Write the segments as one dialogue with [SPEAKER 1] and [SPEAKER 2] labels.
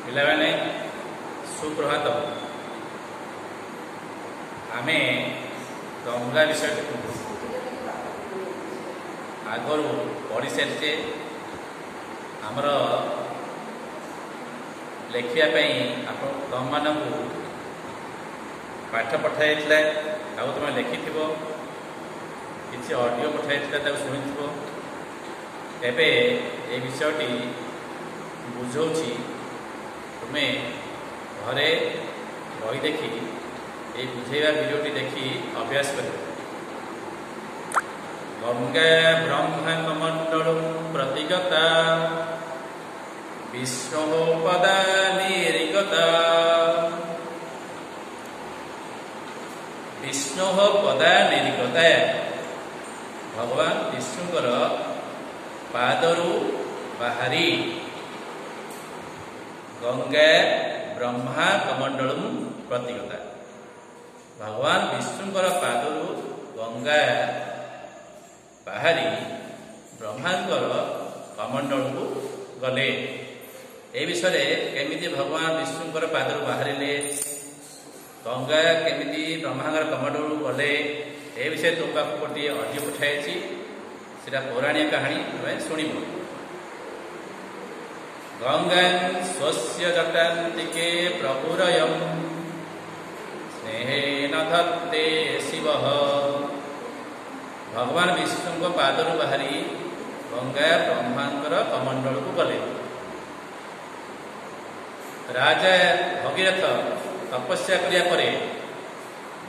[SPEAKER 1] पिलाने सुप्रभात। आमे गंगा विषय आगर पढ़ी सारी आमर लिखापी तुम मान पाठ पठाई तुम लिखि किसी ऑडियो पठाई शुणी एबे ये विषयटी बुझाऊँगी तुम्हें घरे बही देखी ये बुझेवा वीडियोटी देखी अभ्यास कर। गंगा ब्रह्मकमंडल प्रतिगता विष्णु पदा निर्गता विष्णु पदा निर्गता भगवान विष्णुकर पादरू बाहरी गंगा ब्रह्मा कमंडल प्रतिगता भगवान विष्णुकर पादरू गंगा बाहरी ब्रह्मांकर कमंडल को गले। ए विषय केमिति भगवान विष्णुकर पादरू बाहर गंगा केमिति ब्रह्मांकर कमंडल गले ए विषय तुम पाक गोटे ऑडियो पठाई सेटा पौराणिक कहानी तुम्हें शुणव। गंगा स्वस्य जटान्तिके प्रभुरयं स्नेहेन धत्ते शिव भगवान विष्णु पादरू बाहरी गंगा ब्रह्मांकर कमंडल को गले। राजा भगीरथ तपस्या करिया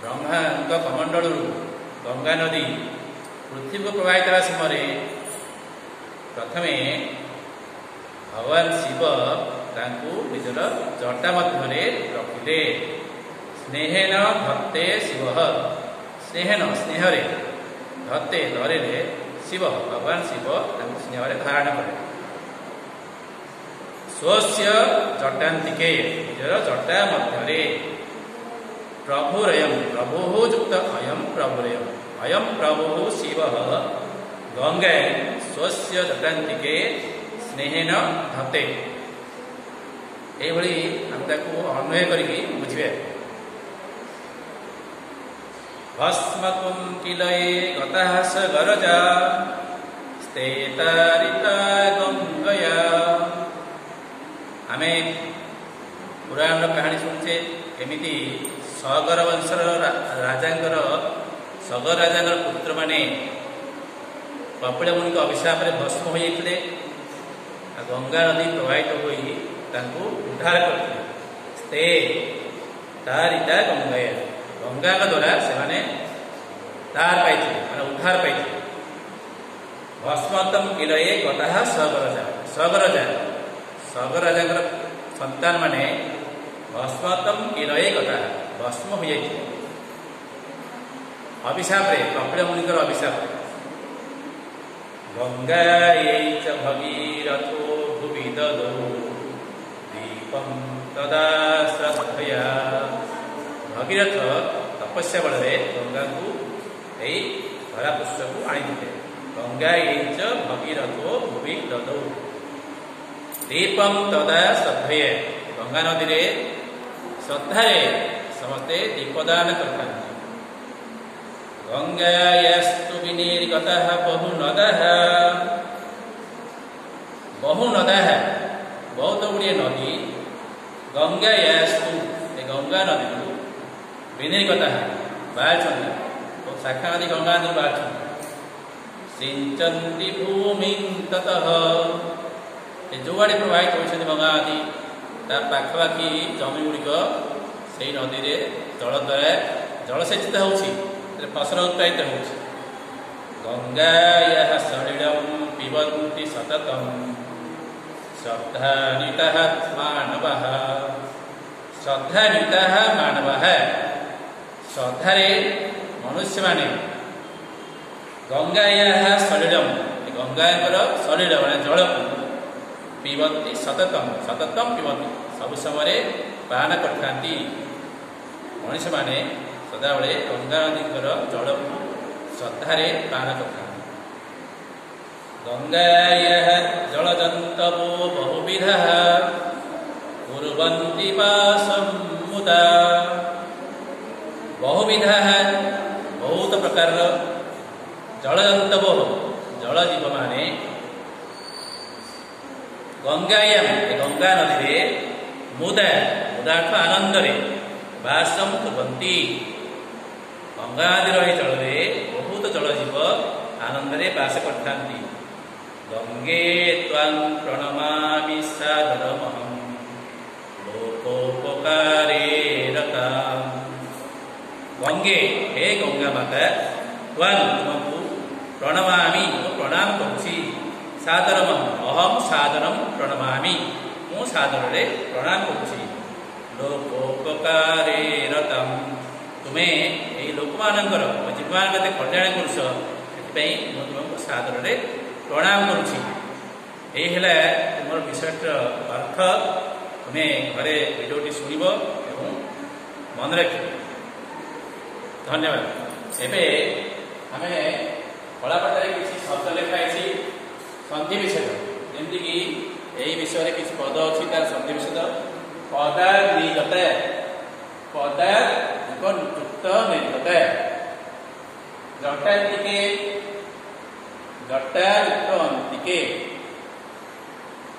[SPEAKER 1] ब्रह्मा कमंडल गंगा नदी पृथ्वी को प्रवाहित समय प्रथमे भगवान शिव निजर जटा मध्य रखिले। स्नेहेन धत्ते शिव स्नेहेन स्नेहरे धत्ते धरे शिव भगवान शिव स्नेह धारण करे। स्वस्य जटान्तिके निजर जटा मध्य प्रभुरयम प्रभु युक्त अयम प्रभुरयम अयम प्रभु शिव गंगा स्वस्य जटान्तिके स्नेहेन धत्ते यही आम अन्वय करके बुझे। भस्मकुं किलये गतः स गरजा स्तेतारिता गंगया। आमे पुराण कहानी शुणुचे केमिति सगर वंशर राजांकर सगर राजांकर पुत्र माने कपिल मुनि अभिशाप भस्म हो जाते गंगा नदी प्रवाहित हो उद्धार करते। तारिता गंगया गंगा द्वारा से तार पाई उद्धार पाई। भस्मतम किलये गतः सगरजा सगरजा सगरजा संतान माने भस्मतम किलये गतः भस्म हो जाए अभिशाप कपिल मुनिकर अभिशाप। गंगा भगीरथो भुवि ददौ दीपं तदा श्रद्धया भगीरथ तपस्या बल गंगा को यही धरा पृष्ठ को आनी गंगा भगीरथो भुवि ददौ दीपम तदा श्रद्धय गंगा नदी श्रद्धा समस्ते दीपदान करता। गंगायास्तु विनिर्गतः बहुनदः बहुत गुड़िए नदी गंगायास्तु गंगा नदी विनिर्गतः बाहर तो शाखा नदी गंगा नदी बाहर सिंचन्ति भूमि ततः जो आड़े प्रवाहित होती गंगा नदी तार पाखापाखि जमी गुड़िक से नदी में जल द्वारा जलसेचित हो फसल उत्पादित हो। गंगायाः सलिलं पिबन्ति सततं श्रद्धान्विताः मानवाः श्रद्धान्विताः मानवाः श्रद्धारे मनुष्य माने गंगायाः सलिलं गंगाकर सलिल माने जल पिबन्ति सततं सततं पिबन्ति सब समय पान करथांती मनुष्य माने सदाबले गंगा नदीकर जल श्रद्धारे पान करता। गंगायाः जलजन्तवो बहुविधः कुर्वन्ति वासं मुदा बहुविधा है बहुत प्रकार जलजंतव जल जीव माने गंगायाम गंगा नदी रे मुदा मुदा आनंद रे वासम कुर्वन्ति गंगा नदी रही जल रे बहुत जल जीव आनंद रे वास करथांती गंगे त्वां प्रणमामि सादरमहं लोकोपकारे रताम् गंगे हे गंगा माता त्वां तुमको प्रणमामि प्रणाम करुछि सादरम अहम सादरम प्रणमामि मु सादर रे प्रणाम करुछि लोकोपकारे रतम तुम्हें एई लोकमानंकर जीवमान कते कल्याण करुछ सेति मु तुमको सादर रे प्रणाम करुछि एई हेला तुमर विषयटर अर्थ तुम्हें घरे भिडियोटी शुणिब एवं मन रखिब धन्यवाद एबे आमे कलापटारे किसी शब्द लिखाई संधि विच्छेद जमती कि यही विषय में किसी पद अच्छी तार संधि विच्छेद पदार्निगत पदार्युक्त निर्गत जटान्तिके जटायुक्त अन्तिके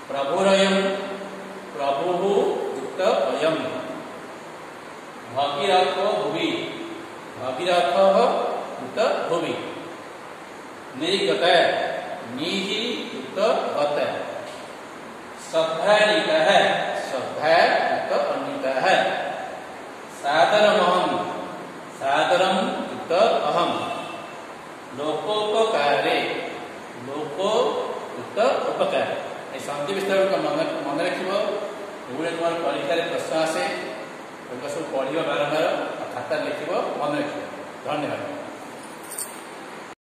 [SPEAKER 1] प्रभुरयं प्रभु युक्त अयम भगीरथ भुवि भगीरथ युक्त भुवि निर्गत निजी युक्त गत श्रद्धानिका है श्रद्धा युक्त अन्विता है सादरमहं सादरम युक्त अहम लोकोपकारे लोको युक्त उपकार ये संधि विस्तार को मन रखिब एगुड़े तुम परीक्षा प्रश्न आसे सब पढ़ बारंबार खाता लिख मन रखिब धन्यवाद।